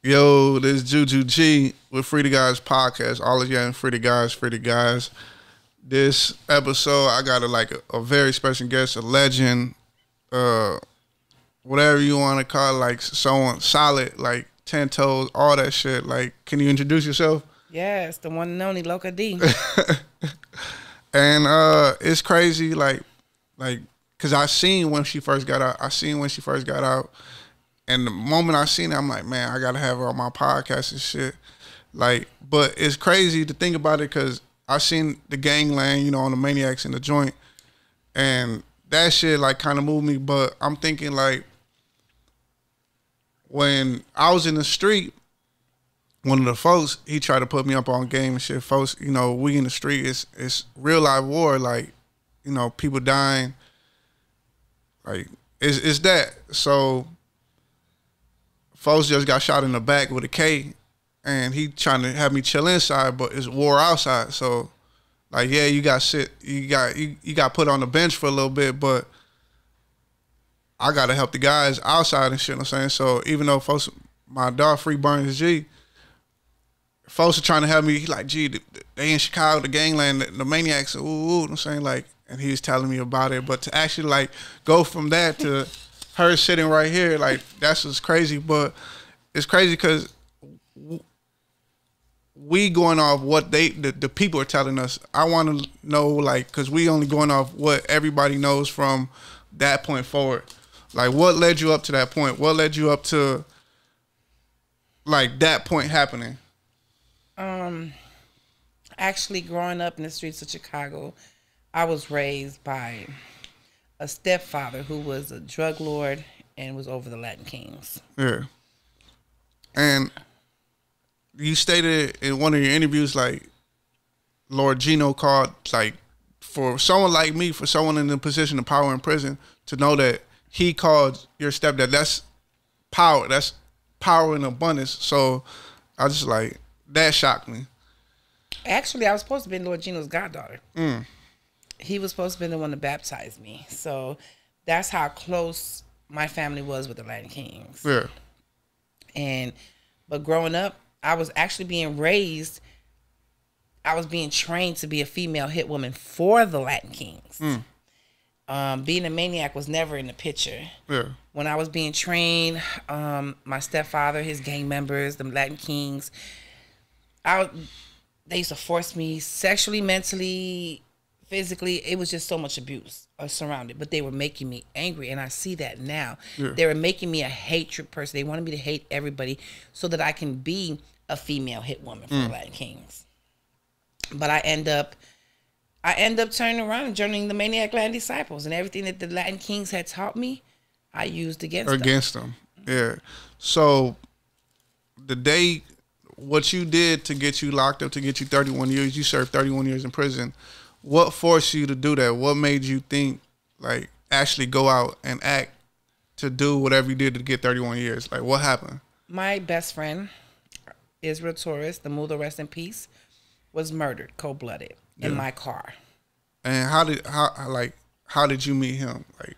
Yo, this is Juju G with Fr39DaGuyz podcast. All of you in Fr39DaGuyz, Fr39DaGuyz. This episode, I got a very special guest, a legend, whatever you want to call it, like someone solid, like 10 toes, all that shit. Like, can you introduce yourself? Yes, the one and only Loca D. And it's crazy, cause I seen when she first got out. And the moment I seen it, I'm like, man, I gotta have her on my podcast and shit. Like, but it's crazy to think about it because I seen the gangland, you know, on the Maniacs in the joint, and that shit like kind of moved me. But I'm thinking like, when I was in the street, one of the folks, he tried to put me up on game and shit. Folks, you know, we in the street, it's real life war. Like, you know, people dying. Like, it's that. So folks just got shot in the back with a K, and he trying to have me chill inside, but it's war outside. So, like, yeah, you got put on the bench for a little bit, but I gotta help the guys outside and shit. You know what I'm saying, so even though folks, my dog Free Burns G, folks are trying to help me. He like, gee, they in Chicago, the gangland, the Maniacs, ooh, you know what I'm saying, like, and he was telling me about it. But to actually like go from that to her sitting right here, like, that's just crazy. But it's crazy because we going off what the people are telling us. I want to know, like, because we only going off what everybody knows from that point forward. Like, what led you up to that point? What led you up to, like, that point happening? Actually, growing up in the streets of Chicago, I was raised by a stepfather who was a drug lord and was over the Latin Kings. Yeah. And you stated in one of your interviews, like, Lord Gino called, like, for someone like me, for someone in the position of power in prison, to know that he called your stepdad, that's power. That's power in abundance. So I just like, that shocked me. Actually, I was supposed to be Lord Gino's goddaughter. Mm. He was supposed to be the one to baptize me. So that's how close my family was with the Latin Kings. Yeah. But growing up, I was actually being raised, I was being trained to be a female hit woman for the Latin Kings. Mm. Being a maniac was never in the picture. Yeah. When I was being trained, my stepfather, his gang members, the Latin Kings, they used to force me sexually, mentally, physically. It was just so much abuse surrounded, but they were making me angry, and I see that now. Yeah. They were making me a hatred person. They wanted me to hate everybody so that I can be a female hit woman for the Latin Kings. But I end up turning around and joining the Maniac Latin Disciples, and everything that the Latin Kings had taught me, I used against them. Yeah. So the day, what you did to get you locked up, to get you 31 years, you served 31 years in prison. What forced you to do that? What made you think, like, actually go out and act to do whatever you did to get 31 years? Like, what happened? My best friend, Israel Torres, the Mudo, rest in peace, was murdered, cold-blooded, in my car. And how did you meet him? Like,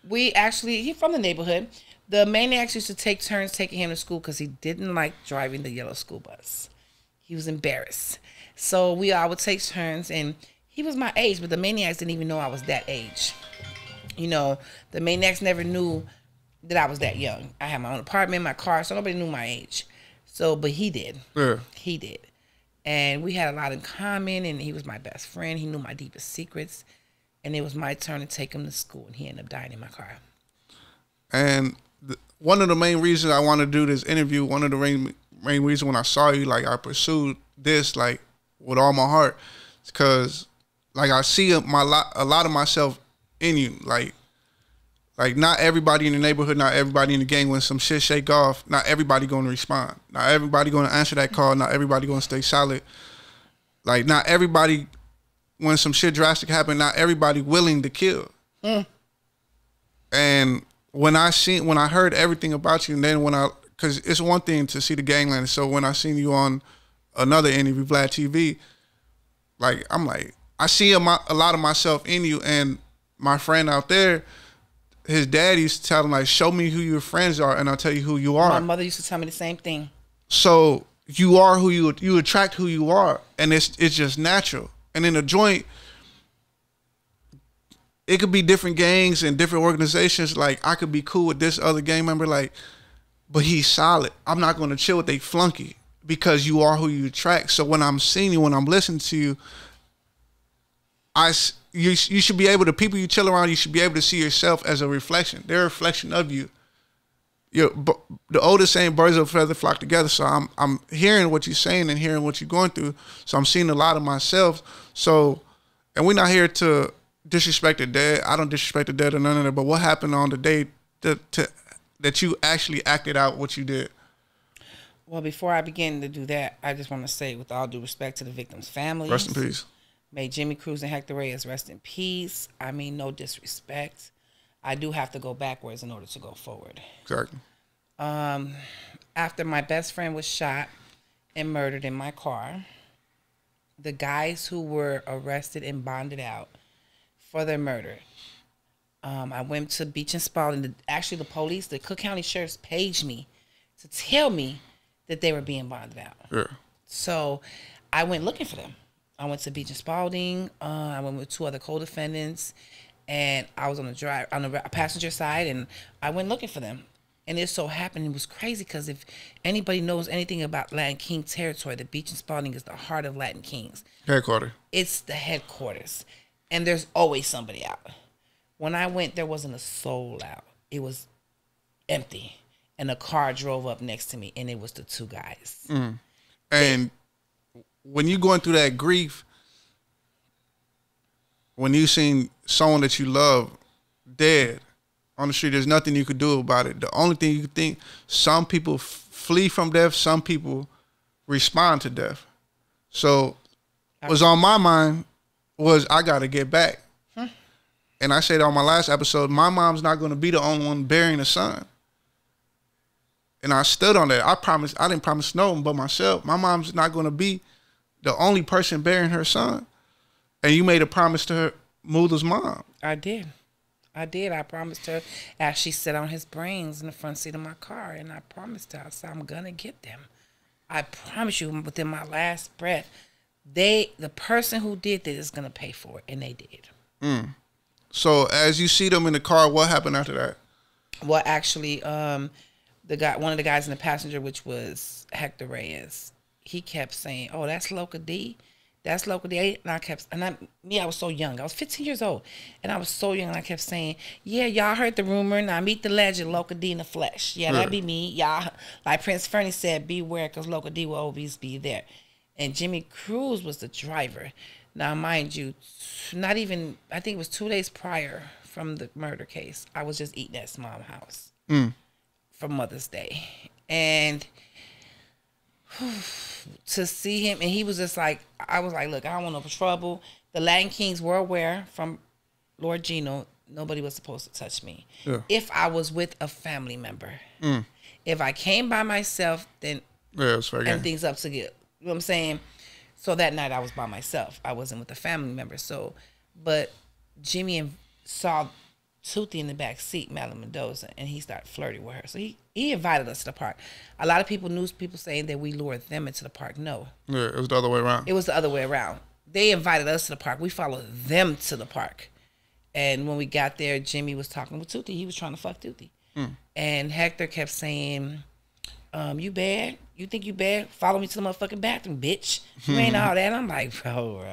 he's from the neighborhood. The maniacs used to take turns taking him to school because he didn't like driving the yellow school bus. He was embarrassed. So we all would take turns, and he was my age, but the maniacs didn't even know I was that age. You know, the maniacs never knew that I was that young. I had my own apartment, my car, so nobody knew my age. So, but he did. Yeah. He did. And we had a lot in common, and he was my best friend. He knew my deepest secrets. And it was my turn to take him to school, and he ended up dying in my car. And one of the main reasons I want to do this interview, one of the main reasons when I saw you, like, I pursued this, like, with all my heart, is because, like, I see a lot of myself in you. Like, not everybody in the neighborhood, not everybody in the gang, when some shit shake off, not everybody going to respond. Not everybody going to answer that call. Not everybody going to stay solid. Like, not everybody, when some shit drastic happen, not everybody willing to kill. Mm. And when I heard everything about you, and then because it's one thing to see the gangland, so when I seen you on another interview, Vlad TV, like, I'm like, I see a lot of myself in you. And my friend out there, his dad used to tell him, like, show me who your friends are and I'll tell you who you are. My mother used to tell me the same thing. So you are who you attract who you are, and it's just natural. And in a joint, it could be different gangs and different organizations. Like I could be cool with this other gang member, like, but he's solid. I'm not going to chill with they flunky because you are who you attract. So when I'm seeing you, when I'm listening to you, you should be able to, people you chill around, you should be able to see yourself as a reflection. They're a reflection of you. The oldest saying, birds of a feather flock together. So I'm hearing what you're saying and hearing what you're going through. So I'm seeing a lot of myself. So, and we're not here to disrespect the dead. I don't disrespect the dead or none of that. But what happened on the day that you actually acted out what you did? Well, before I begin to do that, I just want to say, with all due respect to the victims' families, rest in peace. May Jimmy Cruz and Hector Reyes rest in peace. I mean, no disrespect. I do have to go backwards in order to go forward. Exactly. After my best friend was shot and murdered in my car, the guys who were arrested and bonded out for their murder, I went to Beach and Spalding. Actually, the police, the Cook County sheriffs, paged me to tell me that they were being bonded out. Yeah. So I went looking for them. I went to Beach and Spalding. I went with 2 other co-defendants. And I was on the passenger side, and I went looking for them. And it so happened, it was crazy, because if anybody knows anything about Latin King territory, the Beach and Spalding is the heart of Latin Kings. Headquarters. It's the headquarters. And there's always somebody out. When I went, there wasn't a soul out. It was empty. And a car drove up next to me, and it was the 2 guys. Mm. And when you're going through that grief, when you seen someone that you love dead on the street, there's nothing you could do about it. The only thing you could think, some people flee from death, some people respond to death. So what's on my mind was, I got to get back. And I said on my last episode, my mom's not going to be the only one burying a son. And I stood on that. I didn't promise no one but myself. My mom's not going to be the only person burying her son. And you made a promise to her, Mutha's mom. I did. I promised her, as she sat on his brains in the front seat of my car, and I promised her, I said, I'm going to get them. I promise you, within my last breath, the person who did this is going to pay for it, and they did. Mm. So as you see them in the car, what happened after that? Well, actually, one of the guys in the passenger, which was Hector Reyes, he kept saying, "Oh, that's Loca D. That's Loca D." And I was so young. I was 15 years old. And I was so young, and I kept saying, "Yeah, y'all heard the rumor. Now meet the legend, Loca D in the flesh. Yeah, that'd be me. Y'all," like Prince Fernie said, "Beware, because Loca D will always be there." And Jimmy Cruz was the driver. Now, mind you, not even, I think it was 2 days prior from the murder case, I was just eating at his mom's house for Mother's Day. And to see him, and he was just like, I was like, look, I don't want no trouble. The Latin Kings were aware from Lord Gino, nobody was supposed to touch me. Yeah. If I was with a family member. If I came by myself, then everything's up to good. You know what I'm saying? So that night I was by myself. I wasn't with a family member. So, but Jimmy saw Toothy in the back seat, Madeline Mendoza, and he started flirting with her. So he invited us to the park. A lot of news people saying that we lured them into the park. No. Yeah, it was the other way around. It was the other way around. They invited us to the park. We followed them to the park. And when we got there, Jimmy was talking with Toothy. He was trying to fuck Toothy. And Hector kept saying, you bad? You think you bad? Follow me to the motherfucking bathroom, bitch. You ain't all that. And I'm like, bro,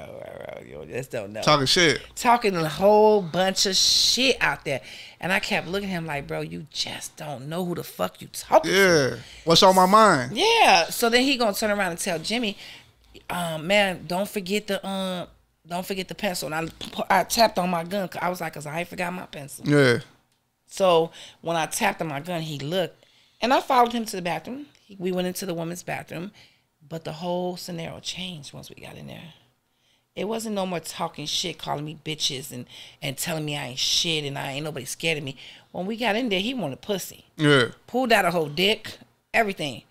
you just don't know. Talking shit. Talking a whole bunch of shit out there. And I kept looking at him like, bro, you just don't know who the fuck you talking to. Yeah. What's on my mind? Yeah. So then he gonna turn around and tell Jimmy, man, don't forget the pencil. And I tapped on my gun. I was like, cause I ain't forgot my pencil. Yeah. So when I tapped on my gun, he looked, and I followed him to the bathroom. We went into the women's bathroom, but the whole scenario changed once we got in there. It wasn't no more talking shit, calling me bitches and telling me I ain't shit and I ain't nobody scared of me. When we got in there, he wanted pussy. Yeah. Pulled out a whole dick, everything.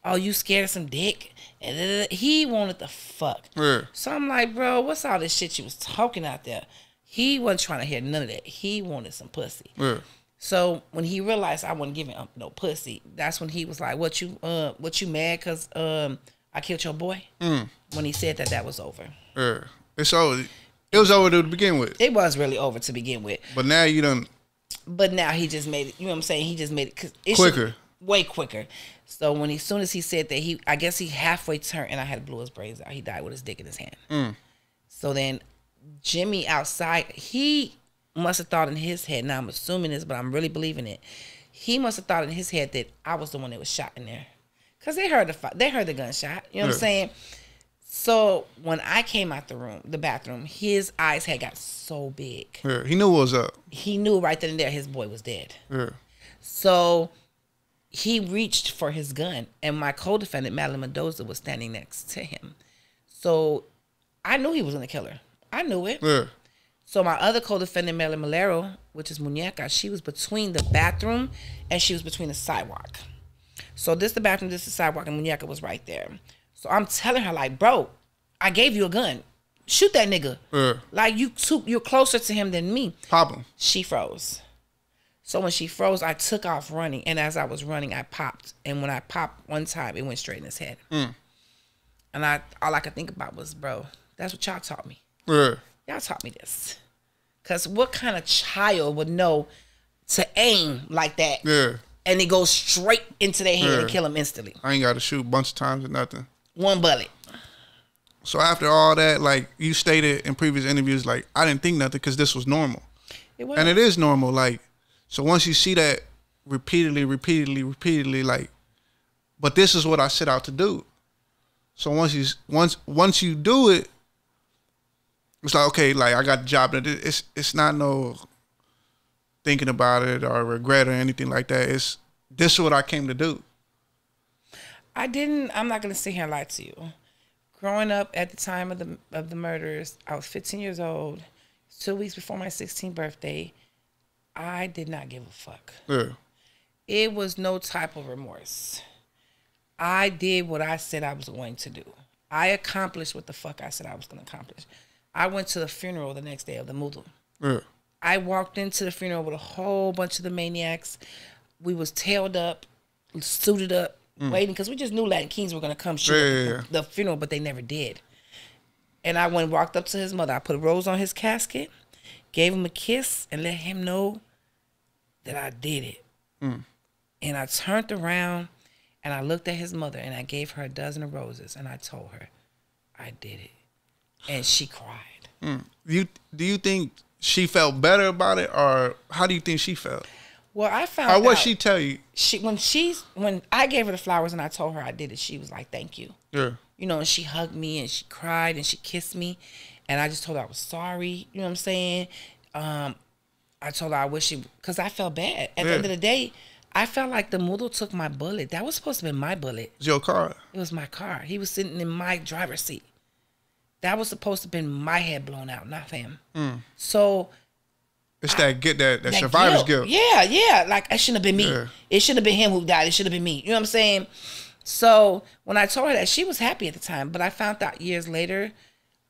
Oh, you scared of some dick? And he wanted the fuck. Yeah. So I'm like, bro, what's all this shit you was talking out there? He wasn't trying to hear none of that. He wanted some pussy. Yeah. So when he realized I wasn't giving up no pussy, that's when he was like, "What you mad because I killed your boy?" When he said that was over. Yeah, it's over. It was over to begin with. It was really over to begin with. But now you done. But now he just made it. You know what I'm saying? He just made it quicker, way quicker. So when soon as he said that, I guess he halfway turned and I had blew his brains out. He died with his dick in his hand. So then Jimmy outside, he must have thought in his head. Now I'm assuming this, but I'm really believing it. He must have thought in his head that I was the one that was shot in there, cause they heard the gunshot. You know what I'm saying? So when I came out the bathroom, his eyes had got so big. Yeah, he knew what was up. He knew right then and there his boy was dead. Yeah. So he reached for his gun, and my co-defendant, Madeline Mendoza, was standing next to him. So I knew he was gonna kill her. I knew it. Yeah. So my other co-defendant, Madeline Malero, which is Muñeca, she was between the bathroom and she was between the sidewalk. So this the bathroom, this the sidewalk, and Muñeca was right there. So I'm telling her, like, bro, I gave you a gun. Shoot that nigga. Yeah. Like, you're closer to him than me. Pop him. She froze. So when she froze, I took off running. And as I was running, I popped. And when I popped one time, it went straight in his head. And all I could think about was, bro, that's what y'all taught me. Yeah. Y'all taught me this. Because what kind of child would know to aim like that? Yeah. And it goes straight into their hand and kill them instantly. I ain't got to shoot a bunch of times or nothing. One bullet. So after all that, like you stated in previous interviews, like I didn't think nothing because this was normal. It was. And it is normal. Like, so once you see that repeatedly, like, but this is what I set out to do. So once you do it, it's like, okay, like I got the job. It's not no thinking about it or regret or anything like that. This is what I came to do. I'm not gonna sit here and lie to you. Growing up at the time of the murders, I was 15 years old. 2 weeks before my 16th birthday, I did not give a fuck. Yeah. It was no type of remorse. I did what I said I was going to do. I accomplished what the fuck I said I was going to accomplish. I went to the funeral the next day of the Mudo. Yeah. I walked into the funeral with a whole bunch of the maniacs. We was tailed up, suited up, waiting, because we just knew Latin Kings were going to come shoot the funeral, but they never did. And I walked up to his mother. I put a rose on his casket, gave him a kiss, and let him know that I did it. And I turned around, and I looked at his mother, and I gave her a dozen of roses, and I told her, I did it. And she cried. Do you think she felt better about it, or how do you think she felt? Well, I found out. Or what she tell you? When I gave her the flowers and I told her I did it, she was like, thank you. Yeah. You know, and she hugged me and she cried and she kissed me. And I just told her I was sorry. You know what I'm saying? I told her I wish because I felt bad. At the end of the day, I felt like the Mudo took my bullet. That was supposed to be my bullet. It was your car. It was my car. He was sitting in my driver's seat. That was supposed to have been my head blown out, not him. So it's that survivor's guilt. Yeah. Like, it shouldn't have been me. Yeah. It shouldn't have been him who died. It should have been me. You know what I'm saying? So when I told her that, she was happy at the time. But I found out years later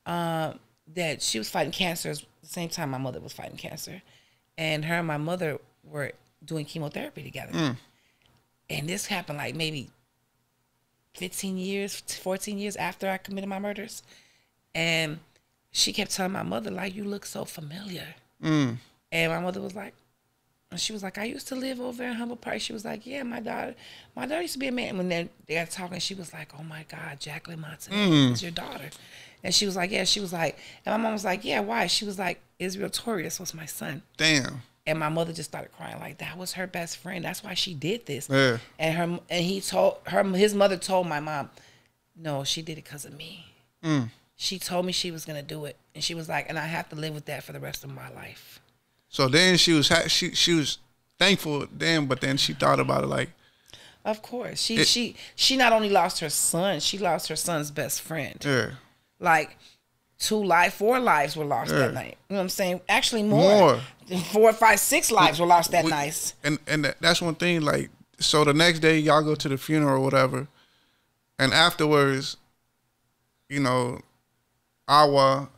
that she was fighting cancer at the same time my mother was fighting cancer. And her and my mother were doing chemotherapy together. And this happened like maybe 15 years, 14 years after I committed my murders. And she kept telling my mother, like, you look so familiar. And my mother was like, she was like, I used to live over in Humble Park. She was like, yeah, my daughter used to be a man. When they got talking, she was like, oh my God, Jacqueline Montaner is your daughter. And she was like, yeah. She was like, and my mom was like, yeah, why? She was like, Israel Torres was my son. Damn. And my mother just started crying, like, that was her best friend. That's why she did this. Yeah. And his mother told my mom, no, she did it because of me. She told me she was gonna do it, and she was like, and I have to live with that for the rest of my life. So then she was thankful then, but then she thought about it like, of course, she not only lost her son, she lost her son's best friend. Yeah. Like 4 lives were lost that night. You know what I'm saying? Actually, more. 4, 5, 6 lives were lost that night. And that's one thing. Like, so the next day y'all go to the funeral or whatever, and afterwards, you know,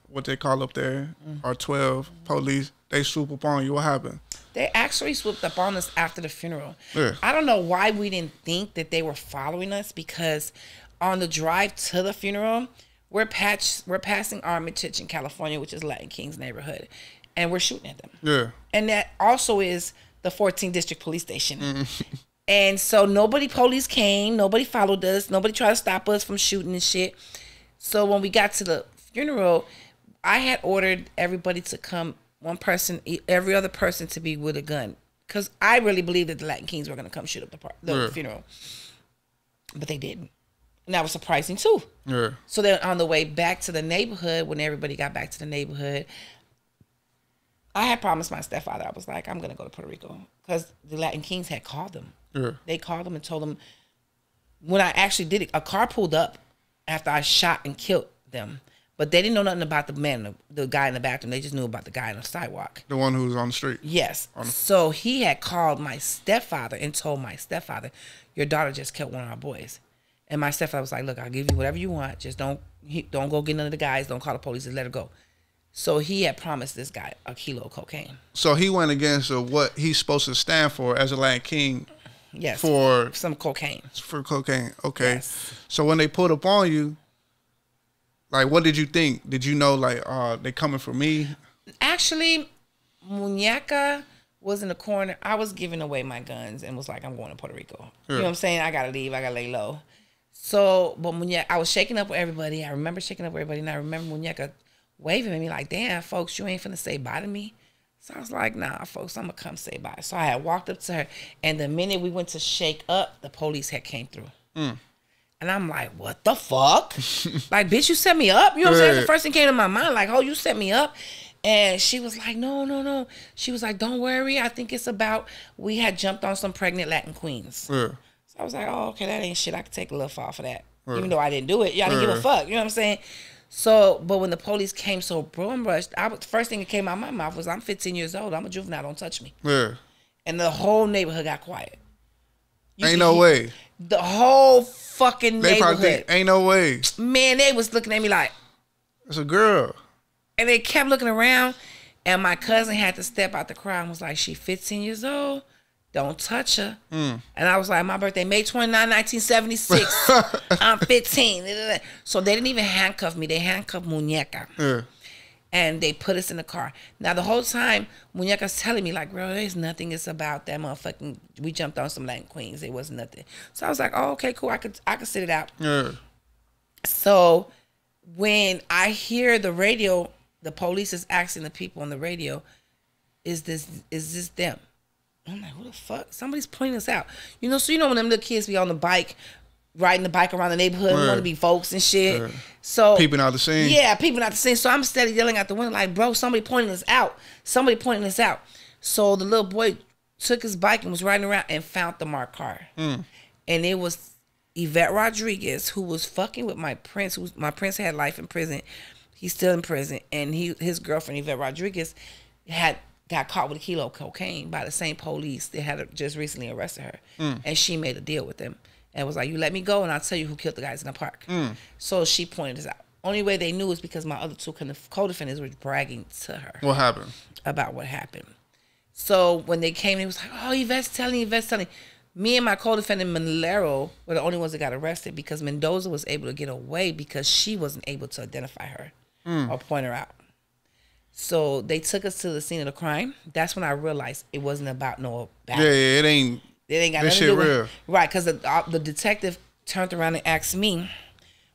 what they call up there, or 12 police, they swoop upon you. What happened? They actually swooped up on us after the funeral. Yeah. I don't know why we didn't think that they were following us, because on the drive to the funeral, we're passing Armitage in California, which is Latin Kings neighborhood, and we're shooting at them. Yeah. And that also is the 14th District Police Station. And so police came, nobody followed us, nobody tried to stop us from shooting and shit. So when we got to the funeral, I had ordered everybody to come, one person, every other person to be with a gun, because I really believed that the Latin Kings were going to come shoot up the funeral. But they didn't. And that was surprising too. Yeah. So then on the way back to the neighborhood, when everybody got back to the neighborhood, I had promised my stepfather, I was like, I'm going to go to Puerto Rico, because the Latin Kings had called them. Yeah. They called them and told them, when I actually did it, a car pulled up after I shot and killed them. But they didn't know nothing about the guy in the bathroom. They just knew about the guy on the sidewalk. The one who was on the street. Yes. So he had called my stepfather and told my stepfather, your daughter just killed one of our boys. And my stepfather was like, look, I'll give you whatever you want. Just don't go get none of the guys. Don't call the police. Just let her go. So he had promised this guy a kilo of cocaine. So he went against what he's supposed to stand for as a Latin King. Yes. For some cocaine. For cocaine. Okay. Yes. So when they pulled up on you, like, what did you think? Did you know, like, they coming for me? Actually, Muñeca was in the corner. I was giving away my guns and was like, I'm going to Puerto Rico. You know what I'm saying? I got to leave. I got to lay low. So, but Muñeca, I was shaking up with everybody. I remember shaking up with everybody. And I remember Muñeca waving at me like, damn, folks, you ain't finna say bye to me. So I was like, nah, folks, I'm going to come say bye. So I had walked up to her. And the minute we went to shake up, the police had came through. And I'm like, what the fuck? Like, bitch, you set me up? You know what I'm saying? That's the first thing came to my mind. Like, oh, you set me up? And she was like, no. She was like, don't worry. I think it's about, we had jumped on some pregnant Latin queens. So I was like, oh, okay, that ain't shit. I could take a little fall for that. Even though I didn't do it. Y'all didn't give a fuck. You know what I'm saying? So, but when the police came so broom rushed, the first thing that came out of my mouth was, I'm 15 years old. I'm a juvenile. Don't touch me. And the whole neighborhood got quiet. Ain't no way. The whole fucking neighborhood. Ain't no way. Man, they was looking at me like, it's a girl. And they kept looking around, and my cousin had to step out the crowd and was like, she 15 years old. Don't touch her. And I was like, my birthday, May 29, 1976. I'm 15. So they didn't even handcuff me. They handcuffed Muñeca. And they put us in the car. Now, the whole time, Muñeca's telling me, like, bro, there's nothing. It's about that motherfucking, we jumped on some Latin queens. It was nothing. So I was like, oh, okay, cool. I could sit it out. So when I hear the radio, the police is asking the people on the radio, is this them? I'm like, who the fuck? Somebody's pointing us out. You know, so you know when them little kids be on the bike, riding the bike around the neighborhood, want to be folks and shit. So peeping out the scene. Yeah, peeping out the scene. So I'm steady yelling out the window like, bro, somebody pointing us out. Somebody pointing us out. So the little boy took his bike and was riding around and found the marked car. And it was Yvette Rodriguez, who was fucking with my prince. My prince had life in prison. He's still in prison. And his girlfriend, Yvette Rodriguez, got caught with a kilo of cocaine by the same police that had just recently arrested her. And she made a deal with them and was like, you let me go and I'll tell you who killed the guys in the park. So she pointed us out. Only way they knew was because my other two co-defendants were bragging to her. What happened? About what happened. So when they came, it was like, oh, Yvette's telling. Me and my co-defendant Manlero were the only ones that got arrested because Mendoza was able to get away because she wasn't able to identify her or point her out. So they took us to the scene of the crime. That's when I realized it wasn't about no battle. Yeah, it ain't got nothing to do with it. Right, because the detective turned around and asked me,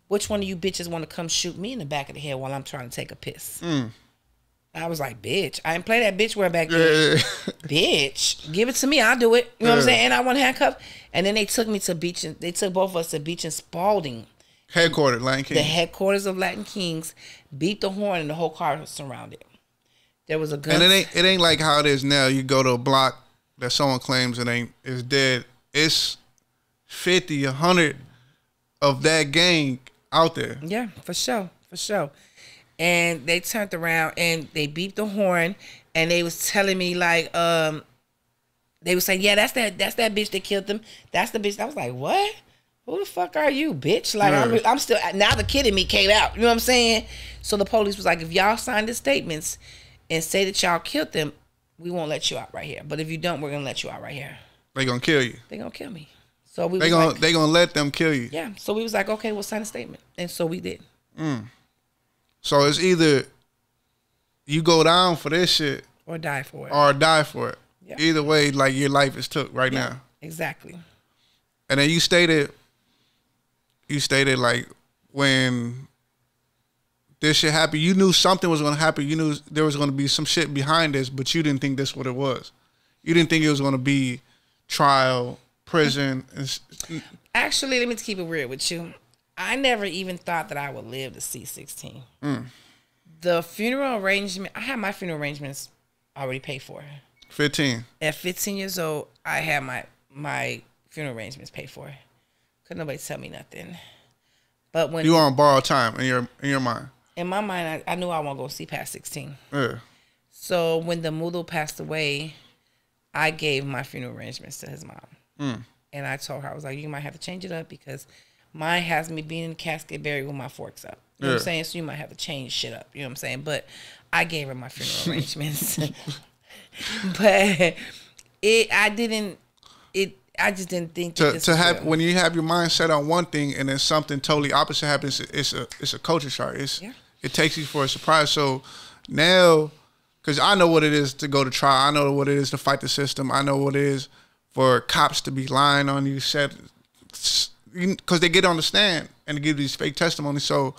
which one of you bitches want to come shoot me in the back of the head while I'm trying to take a piss? I was like, bitch, I didn't play that bitch word back then. Bitch, give it to me, I'll do it. You know what I'm saying? And I want handcuffed. And then they took me to Beach, and they took both of us to Beach and Spalding. Headquarters, Latin Kings. The headquarters of Latin Kings, beat the horn, and the whole car was surrounded. There was a gun. And it ain't like how it is now. You go to a block that someone claims is dead. It's 50, 100 of that gang out there. Yeah, for sure. And they turned around and they beeped the horn, and they was telling me like, they was saying, yeah, that's that bitch that killed them. That's the bitch. I was like, what? Who the fuck are you, bitch? Like, I'm still, now the kid in me came out. You know what I'm saying? So the police was like, if y'all signed the statements and say that y'all killed them, we won't let you out right here. But if you don't, we're gonna let you out right here. They gonna kill you. They gonna kill me. So we they gonna let them kill you. Yeah. So we was like, okay, we'll sign a statement, and so we did. So it's either you go down for this shit or die for it. Or die for it. Yeah. Either way, like your life is took right now. Exactly. And then you stated like when this shit happened, you knew something was gonna happen. You knew there was gonna be some shit behind this, but you didn't think this what it was. You didn't think it was gonna be trial, prison. Actually, let me keep it real with you. I never even thought that I would live to see 16. The funeral arrangement, I had my funeral arrangements already paid for. 15. At 15 years old, I had my funeral arrangements paid for. Couldn't nobody tell me nothing. But when you were on borrowed time in your mind. In my mind, I knew I wasn't going to see past 16. Yeah. So when the Mudo passed away, I gave my funeral arrangements to his mom. And I told her, I was like, you might have to change it up because mine has me being in the casket buried with my forks up. You know what I'm saying? So you might have to change shit up. You know what I'm saying? But I gave her my funeral arrangements. But I just didn't think to have real. When you have your mind set on one thing and then something totally opposite happens, it's a culture shock. It takes you for a surprise. So now, because I know what it is to go to trial, I know what it is to fight the system, I know what it is for cops to be lying on you, because they get on the stand and give these fake testimonies. So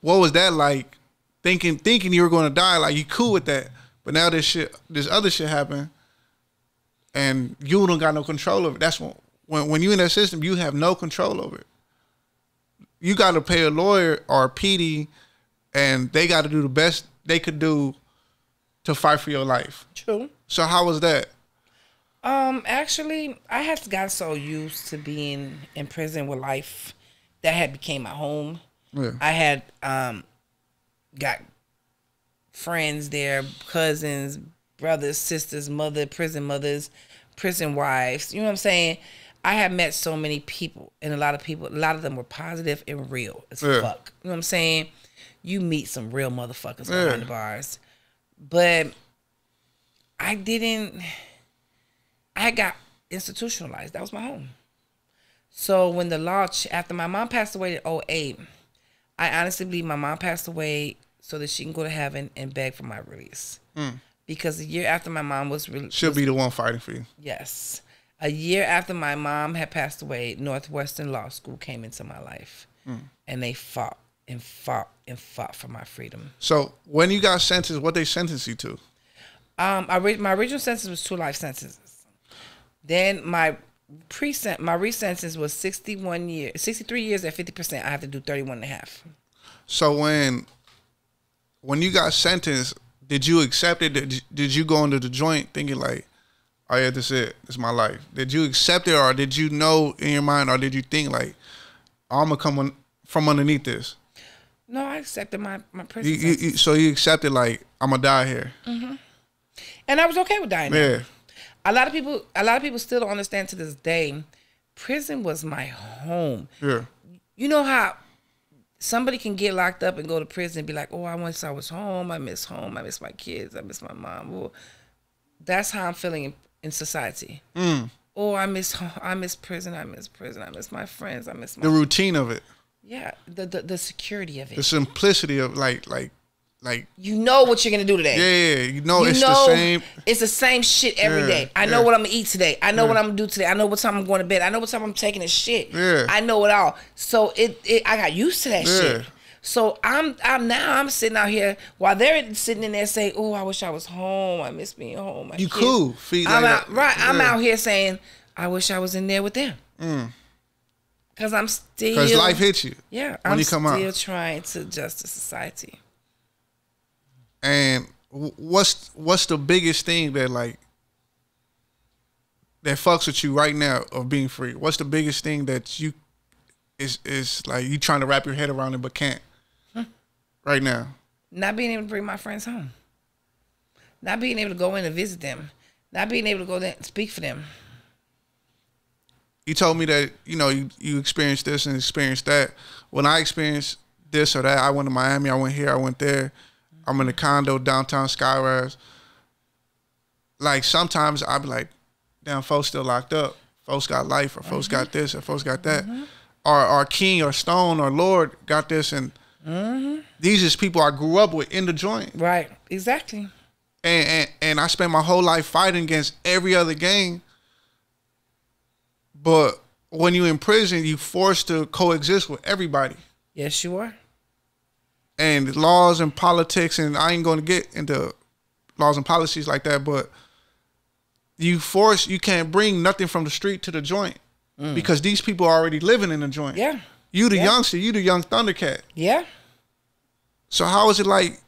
what was that like? Thinking you were going to die, like you cool with that, but now this other shit happened. And you don't got no control over it. That's when you in that system, you have no control over it. You got to pay a lawyer or a PD, and they got to do the best they could do to fight for your life. True. So how was that? Actually, I had got so used to being in prison with life that had became my home. Yeah. I had got friends there, cousins, brothers, sisters, prison mothers, prison wives. You know what I'm saying? I have met so many people, and a lot of them were positive and real as fuck. You know what I'm saying? You meet some real motherfuckers behind the bars. But I got institutionalized. That was my home. So when the law, after my mom passed away in 2008, I honestly believe my mom passed away so that she can go to heaven and beg for my release. Because a year after my mom was released, she'll be the one fighting for you. Yes. A year after my mom had passed away, Northwestern Law School came into my life. And they fought and fought and fought for my freedom. So when you got sentenced, what they sentenced you to? My original sentence was 2 life sentences. Then my re-sentence was 63 years at 50%. I have to do 31 and a half. So when you got sentenced, did you accept it? Did you go into the joint thinking like, oh yeah, this is it. This is my life. Did you accept it, or did you know in your mind, or did you think like, I'm going to come from underneath this? No, I accepted my prison so you accepted like, I'm going to die here. And I was okay with dying there. A lot of people still don't understand to this day, prison was my home. Yeah. You know how somebody can get locked up and go to prison and be like, oh, I wish I was home. I miss my kids. I miss my mom. Well, that's how I'm feeling in society. Oh, I miss prison. I miss prison. I miss my friends. I miss the routine of it. Yeah, the security of it. The simplicity of like you know what you're gonna do today. Yeah, you know it's the same. It's the same shit every day. I know what I'm gonna eat today. I know what I'm gonna do today. I know what time I'm going to bed. I know what time I'm taking a shit. Yeah. I know it all. So I got used to that shit. So I'm sitting out here while they're sitting in there saying, "Oh, I wish I was home. I miss being home." My kids. Cool. I'm out here saying, "I wish I was in there with them." Because I'm still. Because life hits you. Yeah, I'm still trying to adjust to society. And what's the biggest thing that fucks with you right now of being free? What's the biggest thing that you is like you trying to wrap your head around it but can't right now? Not being able to bring my friends home. Not being able to go in and visit them. Not being able to go there and speak for them. You told me that you experienced this and experienced that. When I experienced this or that, I went to Miami. I went here. I went there. I'm in a condo downtown Skyrise. like sometimes I be like, damn, folks still locked up. Folks got life, or folks got this, or folks got that. Or King or Stone or Lord got this, and these is people I grew up with in the joint. Right, exactly. And I spent my whole life fighting against every other gang. But when you in prison, you forced to coexist with everybody. Yes, you are. And laws and politics, and I ain't going to get into laws and policies like that, but you can't bring nothing from the street to the joint because these people are already living in the joint. Yeah. You the youngster, you the young Thundercat. Yeah. So how was it like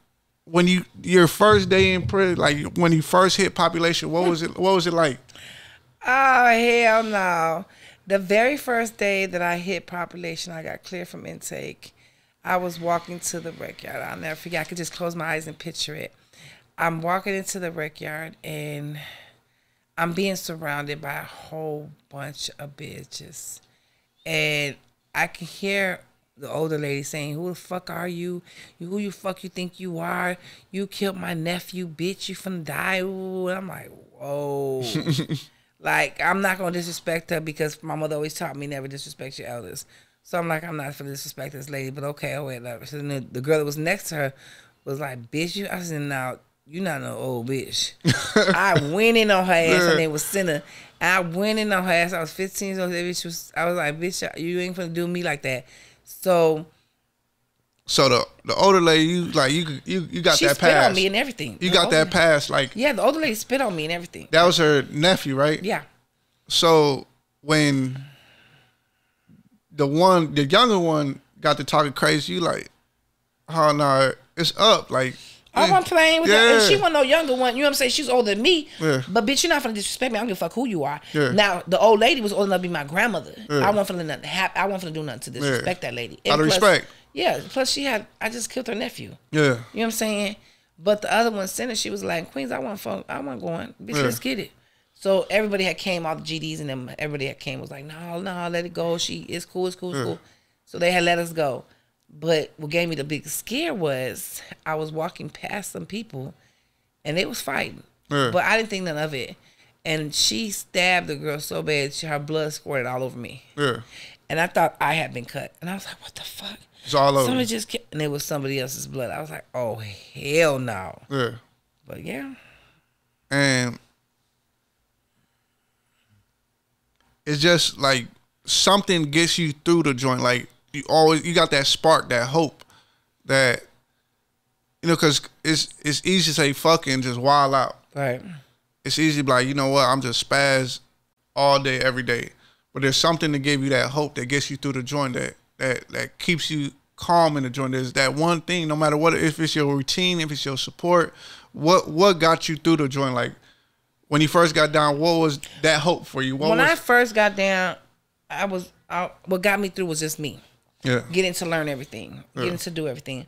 when your first day in prison, like when you first hit population, what was it like? Oh, hell no. The very first day that I hit population, I got cleared from intake. I was walking to the rec yard. I'll never forget. I could just close my eyes and picture it. I'm walking into the rec yard, and I'm being surrounded by a whole bunch of bitches. And I can hear the older lady saying, "Who the fuck are you? Who you fuck you think you are? You killed my nephew, bitch. You finna die." Ooh. And I'm like, whoa. Like, I'm not going to disrespect her because my mother always taught me never disrespect your elders. So I'm like, I'm not going to disrespect this lady, but okay, oh wait. So then the girl that was next to her was like, "Bitch, you." I said, "Now, you not no old bitch." I went in on her ass. Her name was Senna. I went in on her ass. I was 15 years old. I was like, "Bitch, you ain't going to do me like that." So the older lady, you got that pass. She spit on me and everything. You got that pass, like. Yeah, the older lady spit on me and everything. That was her nephew, right? Yeah. So when the younger one got to talking crazy, you like, "Oh no, it's up." Like, I wasn't playing with her. And she wasn't no younger one. You know what I'm saying? She's older than me. Yeah. But bitch, you're not finna disrespect me. I don't give a fuck who you are. Yeah. Now, the old lady was old enough to be my grandmother. Yeah. I wasn't finna nothing happen. I wasn't finna do nothing to disrespect that lady. Out of respect. Yeah. Plus, I just killed her nephew. Yeah. You know what I'm saying? But the other one, Senna, she was like, "Queens, I want going. Bitch, let's get it." So everybody had came, all the GDs and them, everybody had came was like, no, let it go. It's cool. So they had let us go. But what gave me the biggest scare was I was walking past some people and they was fighting. Yeah. But I didn't think none of it. And she stabbed the girl so bad, her blood squirted all over me. Yeah. And I thought I had been cut. And I was like, what the fuck? It's all over. Somebody just and it was somebody else's blood. I was like, oh, hell no. Yeah. But yeah. And it's just like something gets you through the joint. Like, you got that spark, that hope, that, you know, because it's easy to say fuck and just wild out. Right. It's easy to be like, you know what, I'm just spaz all day, every day. But there's something to give you that hope that gets you through the joint, that keeps you calm in the joint. There's that one thing, no matter what, if it's your routine, if it's your support, what got you through the joint? Like, when you first got down, what was that hope for you? When I first got down, what got me through was just me. Yeah. Getting to learn everything. Yeah. Getting to do everything.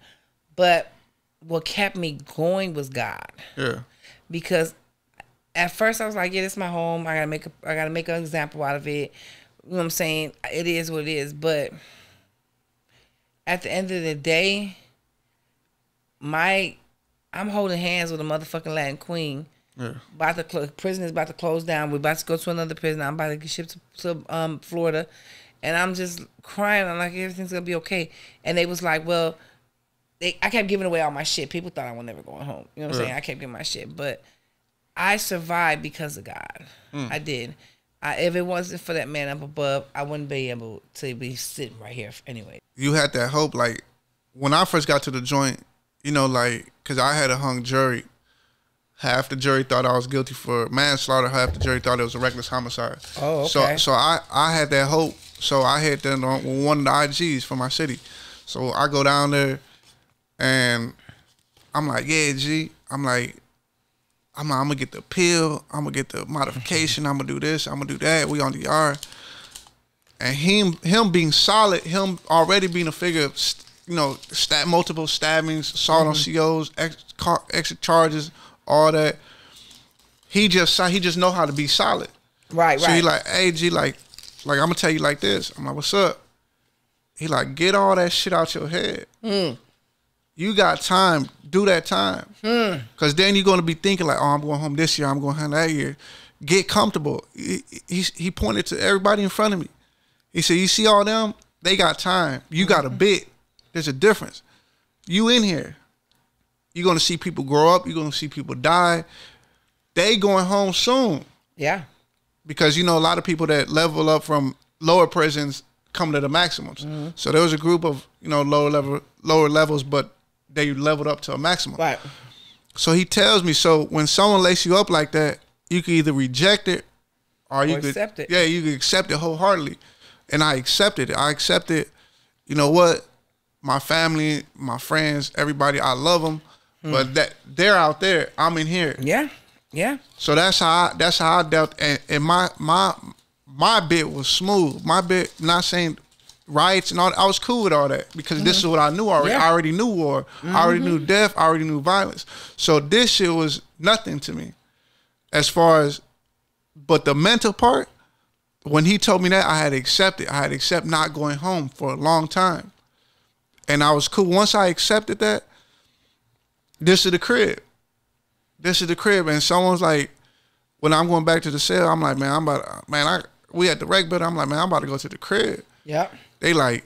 But what kept me going was God. Yeah. Because at first I was like, yeah, this is my home. I gotta make an example out of it. You know what I'm saying? It is what it is. But at the end of the day, I'm holding hands with a motherfucking Latin queen. Yeah. Prison is about to close down. We're about to go to another prison. I'm about to get shipped to Florida. And I'm just crying. I'm like, everything's going to be okay. And they was like, well, I kept giving away all my shit. People thought I was never going home. You know what I'm saying? I kept giving my shit. But I survived because of God. I did. If it wasn't for that man up above, I wouldn't be able to be sitting right here anyway. You had that hope. Like, when I first got to the joint, you know, like, because I had a hung jury. Half the jury thought I was guilty for manslaughter. Half the jury thought it was a reckless homicide. Oh, okay. So I had that hope. So I had that on one of the IGs for my city. So I go down there, and I'm like, yeah, G. I'm like, I'm gonna get the appeal. I'm gonna get the modification. I'm gonna do this. I'm gonna do that. We on the yard. And him being solid, him already being a figure of, you know, multiple stabbings, assault on COs, exit charges, all that. He just know how to be solid. Right. So he like, hey, G, like I'm gonna tell you like this. I'm like, what's up? He like, get all that shit out your head. You You got time. Do that time. Because then you're going to be thinking like, oh, I'm going home this year. I'm going home that year. Get comfortable. He pointed to everybody in front of me. He said, you see all them? They got time. You got a bit. There's a difference. You in here. You're going to see people grow up. You're going to see people die. They going home soon. Yeah. Because, you know, a lot of people that level up from lower prisons come to the maximums. So there was a group of, you know, lower levels, but they leveled up to a maximum. Right. So he tells me, so when someone laces you up like that, you can either reject it or you could accept it. Yeah, you can accept it wholeheartedly. And I accepted it. I accepted, you know what? My family, my friends, everybody, I love them. But that they're out there. I'm in here. Yeah. Yeah. So that's how I dealt. And my bit was smooth. My bit, not saying riots and all that. I was cool with all that because this is what I knew already. Yeah. I already knew war. I already knew death. I already knew violence. So this shit was nothing to me as far as, but the mental part, when he told me that, I had to accept it. I had to accept not going home for a long time. And I was cool. Once I accepted that, this is the crib. This is the crib. And someone's like, when I'm going back to the cell, I'm like, man, we at the rec building. I'm like, man, I'm about to go to the crib. Yeah. They like,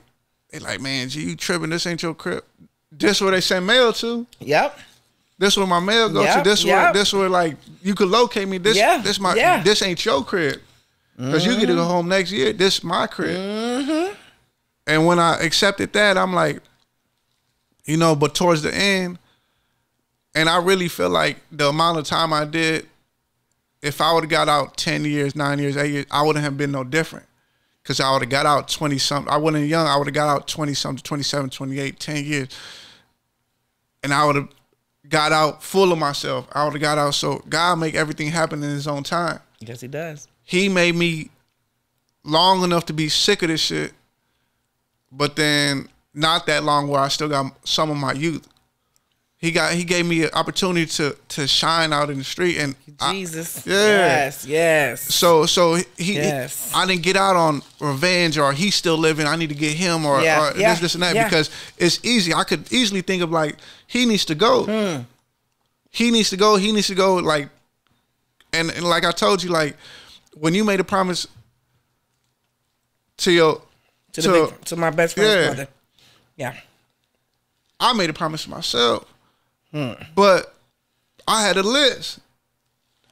man, G, you tripping? This ain't your crib. This where they send mail to. Yep. This where my mail go to. This where like you could locate me. This ain't your crib. Because you get to go home next year. This my crib. And when I accepted that, I'm like, you know, but towards the end, and I really feel like the amount of time I did, if I would have got out 10 years, 9 years, 8 years, I wouldn't have been no different. Because I would have got out 20-something. I wasn't young. I would have got out 20-something, 27, 28, 10 years. And I would have got out full of myself. I would have got out. So God make everything happen in his own time. Yes, he does. He made me long enough to be sick of this shit, but then not that long where I still got some of my youth. He gave me an opportunity to shine out in the street, and Jesus, yes. So I didn't get out on revenge or he's still living, I need to get him or this and that because it's easy. I could easily think of like he needs to go. He needs to go. He needs to go. Like, and like I told you, like when you made a promise to my best friend's brother, I made a promise to myself. But I had a list.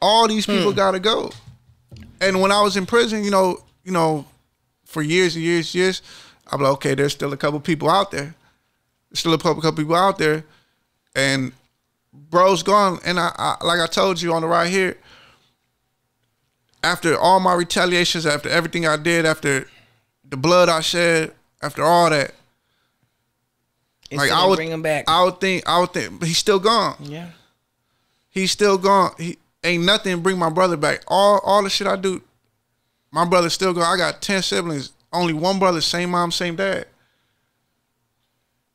All these people gotta go. And when I was in prison, you know, for years and years, I'm like, okay, there's still a couple people out there. There's still a couple people out there. And bro's gone. And I like I told you on the ride here, after all my retaliations, after everything I did, after the blood I shed, after all that, like I would bring him back. I would think, but he's still gone. Yeah, he's still gone. He ain't nothing to bring my brother back. All the shit I do, my brother's still gone. I got 10 siblings, only one brother, same mom, same dad.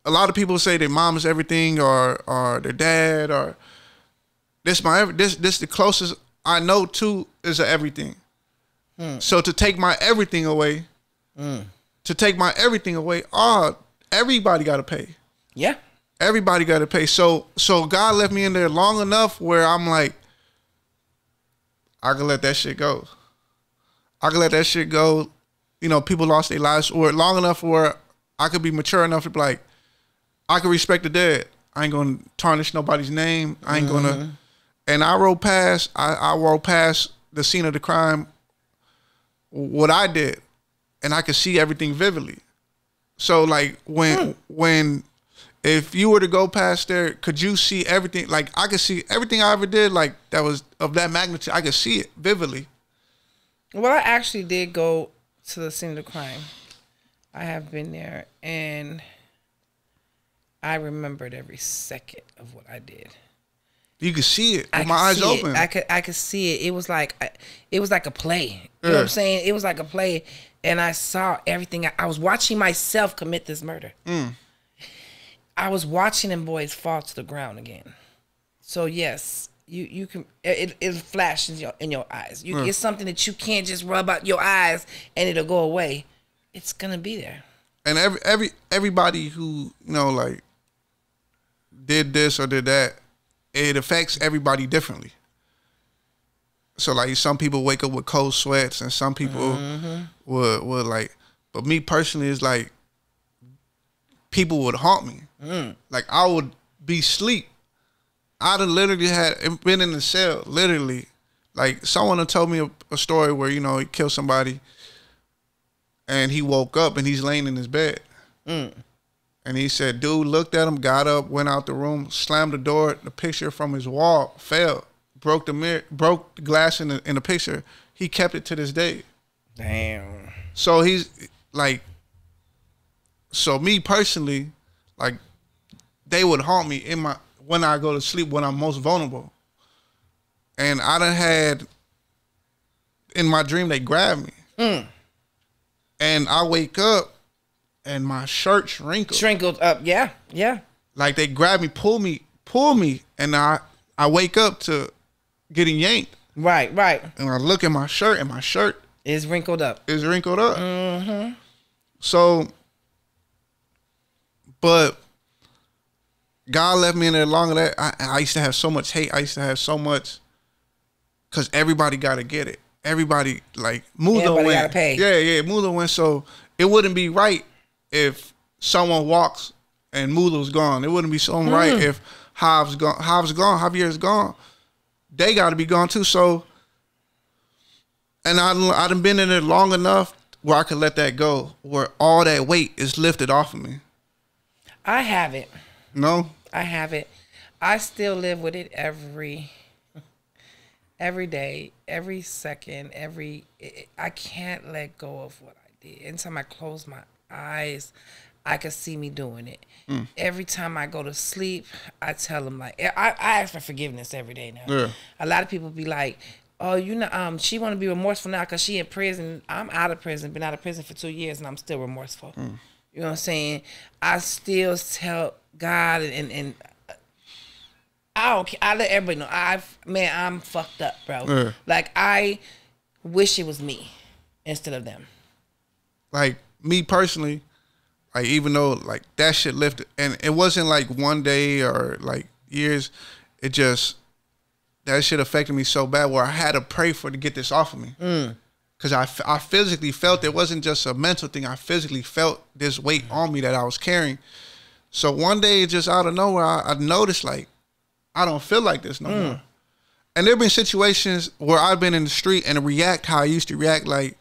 A lot of people say their mom is everything, or their dad, or this the closest I know to is a everything. So to take my everything away, everybody got to pay. Yeah. Everybody got to pay. So God left me in there long enough where I'm like, I can let that shit go. I can let that shit go. You know, people lost their lives, or long enough where I could be mature enough to be like, I can respect the dead. I ain't gonna tarnish nobody's name. I ain't gonna. And I rode past. I rode past the scene of the crime. What I did, and I could see everything vividly. So like when if you were to go past there, could you see everything? Like I could see everything I ever did, like that was of that magnitude. I could see it vividly. Well, I actually did go to the scene of the crime. I have been there, and I remembered every second of what I did. You could see it with my eyes open. I could see it. It was like a play. You know what I'm saying? It was like a play, and I saw everything. I was watching myself commit this murder. I was watching them boys fall to the ground again. So yes, you can. It flashes in your eyes. It's something that you can't just rub out your eyes and it'll go away. It's gonna be there. And everybody who like did this or did that, it affects everybody differently. So like some people wake up with cold sweats and some people would like, but me personally is like people would haunt me. Like I would be asleep. I'd have literally been in the cell, literally. Like someone had told me a story where, you know, he killed somebody and he woke up and he's laying in his bed. And he said, dude looked at him, got up, went out the room, slammed the door, the picture from his wall fell, broke the mirror, broke the glass in the picture. He kept it to this day. Damn. So he's like, so me personally, like they would haunt me when I go to sleep when I'm most vulnerable. And I done had, in my dream, they grab me. And I wake up and my shirt's wrinkled. Shrinkled up, yeah, yeah. Like they grab me, pull me, and I wake up to getting yanked. Right. And I look at my shirt, and my shirt is wrinkled up. So, but God left me in there longer than that. I used to have so much hate. I used to have so much, because everybody got to get it. Everybody, like, Mutha went. Gotta pay. Yeah, Mutha went. So it wouldn't be right if someone walks and Mutha's gone. It wouldn't be so right if Jav's gone. Javier's gone. They got to be gone too. So, and I done been in it long enough where I could let that go, where all that weight is lifted off of me. I have it. No? I have it. I still live with it every day, every second, I can't let go of what I did. Anytime I close my eyes, I can see me doing it. Every time I go to sleep, I tell them, like, I ask for forgiveness every day now. Yeah. A lot of people be like, oh, you know, she want to be remorseful now because she in prison. I'm out of prison, been out of prison for 2 years, and I'm still remorseful. You know what I'm saying? I still tell God and I don't care. I let everybody know. I'm fucked up, bro. Yeah. Like, I wish it was me instead of them. Like, me personally, like, even though, like, that shit lifted, and it wasn't, like, one day or, like, years, it just, that shit affected me so bad where I had to pray to get this off of me. Because I physically felt it wasn't just a mental thing. I physically felt this weight on me that I was carrying. So one day, just out of nowhere, I noticed, like, I don't feel like this no more. And there have been situations where I've been in the street and react how I used to react, like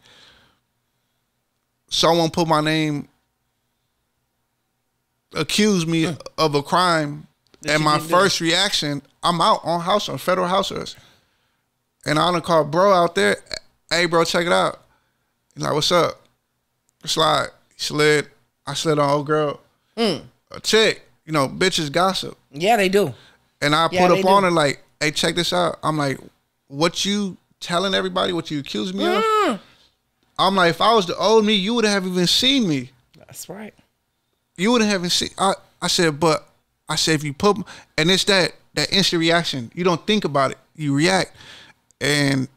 someone put my name, accused me of a crime, and my first reaction, I'm out on federal house arrest. And I done called bro out there, hey bro, check it out. He's like, what's up? Slide. I slid on old girl. A chick. You know, bitches gossip. Yeah, they do. And I put up on her like, hey, check this out. I'm like, what you telling everybody, what you accused me of? I'm like, if I was the old me, you would have even seen me. That's right. You wouldn't have even seen. I said, if you put, and it's that instant reaction. You don't think about it. You react. And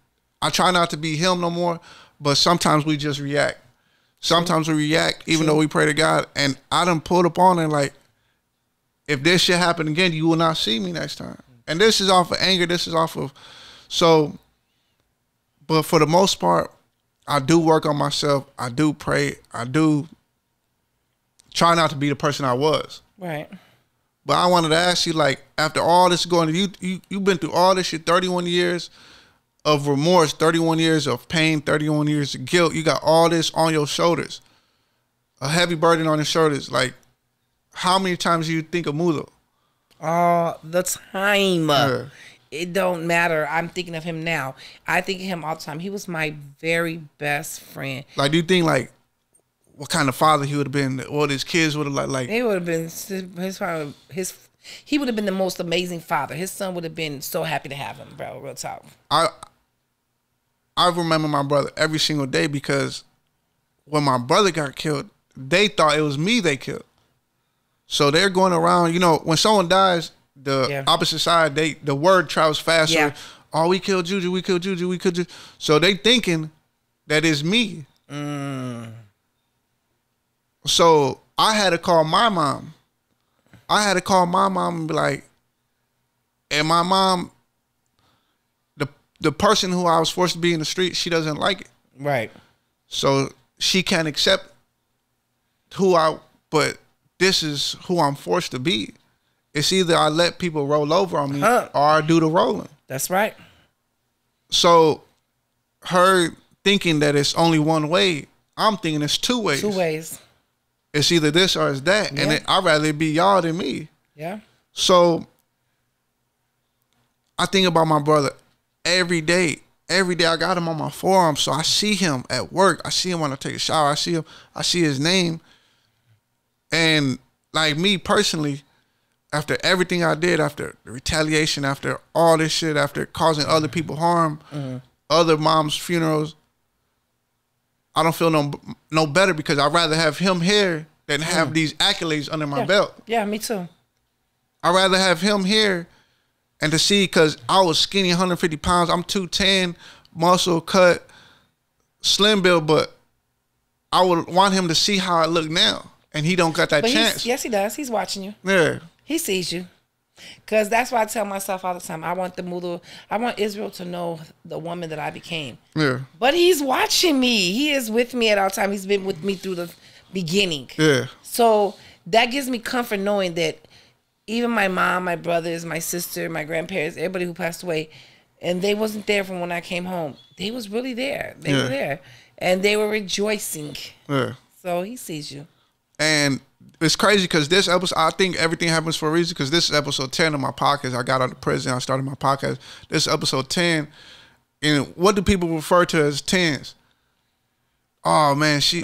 I try not to be him no more, but sometimes we just react. Sometimes we react, even though we pray to God. And I done pulled up on it like, if this shit happen again, you will not see me next time. And this is off of anger. This is off of, so, but for the most part, I do work on myself. I do pray. I do try not to be the person I was. Right. But I wanted to ask you, like, after all this going, you've been through all this shit, 31 years of remorse, 31 years of pain, 31 years of guilt. You got all this on your shoulders, a heavy burden on your shoulders. Like, how many times do you think of Mutha? All the time. Yeah. It don't matter. I'm thinking of him now. I think of him all the time. He was my very best friend. Like, do you think, like, what kind of father he would have been? What his kids would have like? He would have been he would have been the most amazing father. His son would have been so happy to have him, bro. Real talk. I remember my brother every single day, because when my brother got killed, they thought it was me they killed. So they're going around, you know, when someone dies, the opposite side, the word travels faster. Yeah. Oh, we killed Juju, we killed Juju, we killed Juju. So they thinking that it's me. So I had to call my mom I had to call my mom and be like, and my mom, the person who I was forced to be in the street, she doesn't like it. Right. So she can't accept but this is who I'm forced to be. It's either I let people roll over on me or I do the rolling. That's right. So her thinking that it's only one way, I'm thinking it's two ways. Two ways. It's either this or it's that. Yeah. And I'd rather it be y'all than me. Yeah. So I think about my brother every day. Every day I got him on my forearm. So I see him at work. I see him when I take a shower. I see his name. And like me personally, after everything I did, after the retaliation, after all this shit, after causing other people harm, other moms' funerals, I don't feel no better because I'd rather have him here than have these accolades under my belt. Yeah, me too. I'd rather have him here and to see, because I was skinny, 150 pounds. I'm 210, muscle cut, slim build, but I would want him to see how I look now. And he don't got that chance. Yes, he does. He's watching you. Yeah. He sees you. Because that's why I tell myself all the time, I want Israel to know the woman that I became. Yeah. But he's watching me. He is with me at all times. He's been with me through the beginning. Yeah. So that gives me comfort knowing that even my mom, my brothers, my sister, my grandparents, everybody who passed away, and they wasn't there from when I came home. They was really there. They were there. And they were rejoicing. Yeah. So he sees you. And it's crazy because this episode, I think everything happens for a reason, because this is episode 10 of my podcast. I got out of prison. I started my podcast. This is episode 10. And what do people refer to as 10s? Oh, man, she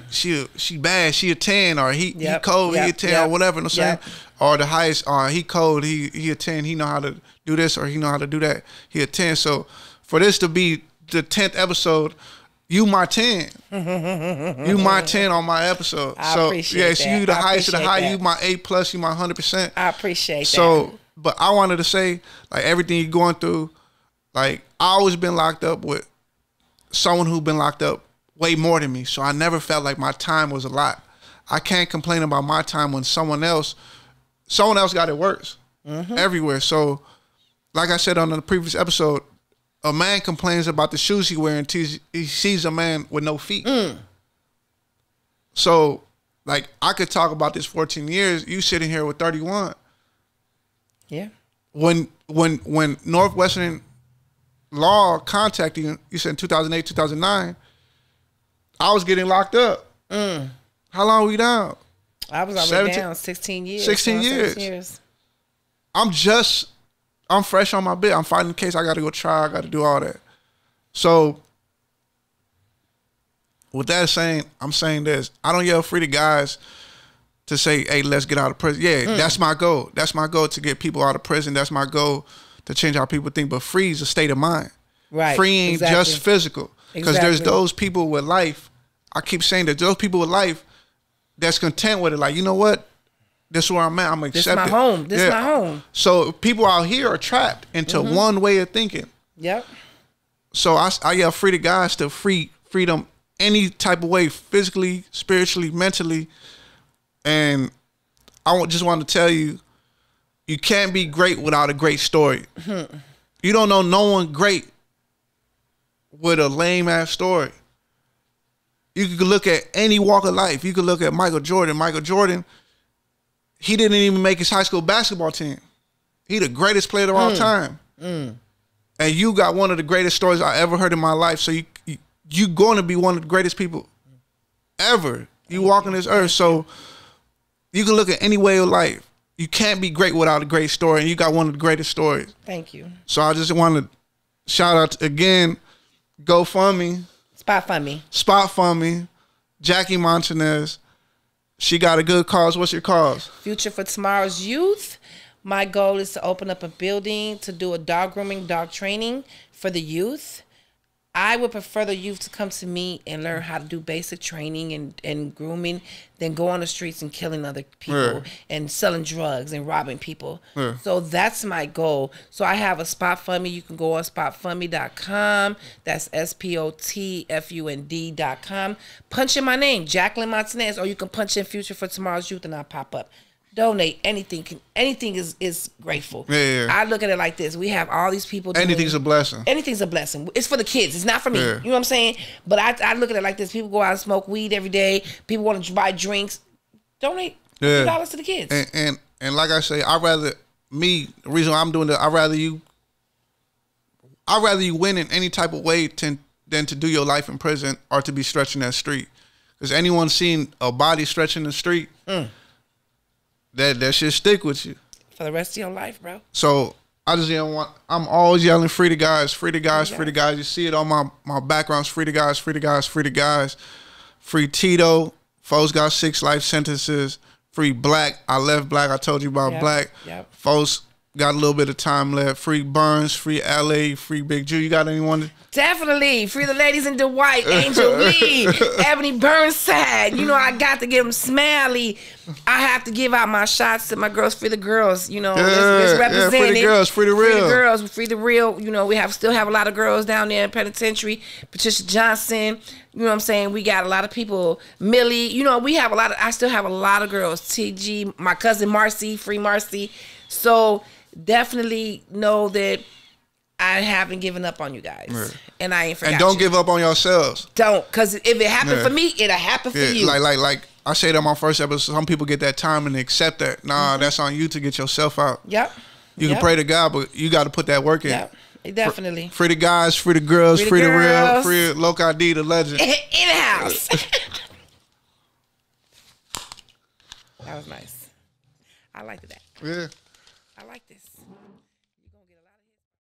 bad. She a 10, or he cold, he a 10, or whatever. You know what I'm saying? Or the highest, he cold, he a 10. He know how to do this, or he know how to do that. He a 10. So for this to be the 10th episode, you my 10. You my 10 on my episode. I appreciate that. You the highest of the high. You my A+, you my 100%. I appreciate that. So, but I wanted to say, like, everything you're going through, like, I always been locked up with someone who been locked up way more than me. So I never felt like my time was a lot. I can't complain about my time when someone else got it worse everywhere. So, like I said on the previous episode, a man complains about the shoes he wearing until he sees a man with no feet. So, like, I could talk about this 14 years. You sitting here with 31. Yeah. When Northwestern Law contacted you, you said in 2008, 2009, I was getting locked up. How long were you down? I was already down 16 years. 16 years. I'm fresh on my bit. I'm fighting the case. I got to go try. I got to do all that. So, with that saying, I'm saying this. I don't yell Fr39DaGuyz to say, hey, let's get out of prison. Yeah, that's my goal. That's my goal, to get people out of prison. That's my goal, to change how people think. But free is a state of mind. Right. Free ain't just physical. Because there's those people with life. I keep saying that those people with life that's content with it. Like, you know what? This is where I'm at. I'm accepted. This is my home. This is my home. So people out here are trapped into one way of thinking. Yep. So I yell Fr39DaGuyz to free freedom any type of way, physically, spiritually, mentally. And I just want to tell you, you can't be great without a great story. You don't know no one great with a lame ass story. You could look at any walk of life. You could look at Michael Jordan. Michael Jordan, he didn't even make his high school basketball team. He the greatest player of all time. And you got one of the greatest stories I ever heard in my life. So you going to be one of the greatest people ever. You walk on this earth. So you can look at any way of life. You can't be great without a great story. And you got one of the greatest stories. Thank you. So I just want to shout out again, GoFundMe. SpotFundMe. Jackie Montanez. She got a good cause. What's your cause? Future for Tomorrow's Youth. My goal is to open up a building to do a dog grooming, dog training for the youth. I would prefer the youth to come to me and learn how to do basic training and grooming than go on the streets and killing other people and selling drugs and robbing people. So that's my goal. So I have a SpotFundMe. You can go on spotfundme.com. That's SPOTFUND.com. Punch in my name, Jacqueline Montanez, or you can punch in Future for Tomorrow's Youth and I'll pop up. donate anything. Anything is grateful. Yeah. I look at it like this: we have all these people. Anything's a blessing. Anything's a blessing. It's for the kids. It's not for me. Yeah. You know what I'm saying? But I look at it like this: people go out and smoke weed every day. People want to buy drinks. Donate $50 to the kids. And like I say, the reason why I'm doing that, I'd rather you win in any type of way than to do your life in prison or to be stretching that street. Because anyone seen a body stretching the street, that shit stick with you for the rest of your life, bro. So I just I'm always yelling, free the guys, free the guys, free the guys. You see it on my backgrounds, free the guys, free the guys, free the guys. Free Tito, folks got 6 life sentences. Free Black, I left Black, I told you about Black. Folks got a little bit of time left. Free Burns, free LA, free Big Jew. You got anyone? Definitely. Free the ladies in Dwight, Angel Lee, Ebony Burnside. You know, I got to give them Smiley. I have to give out my shots to my girls. Free the girls. You know, let's represent free the girls, free the real. Free the girls, free the real. You know, we still have a lot of girls down there in penitentiary. Patricia Johnson. You know what I'm saying? We got a lot of people. Millie. You know, I still have a lot of girls. TG, my cousin Marcy, free Marcy. So definitely know that I haven't given up on you guys, and I ain't forgot. And don't give up on yourselves. Don't, because if it happened for me, it'll happen for you. Like I said on my first episode, some people get that time and they accept that. Nah, that's on you to get yourself out. Yep. You can pray to God, but you got to put that work in. Yep. Definitely. Free the guys, free the girls, free the real, free Local ID, the legend. In the house. That was nice. I liked that. Yeah. I like this.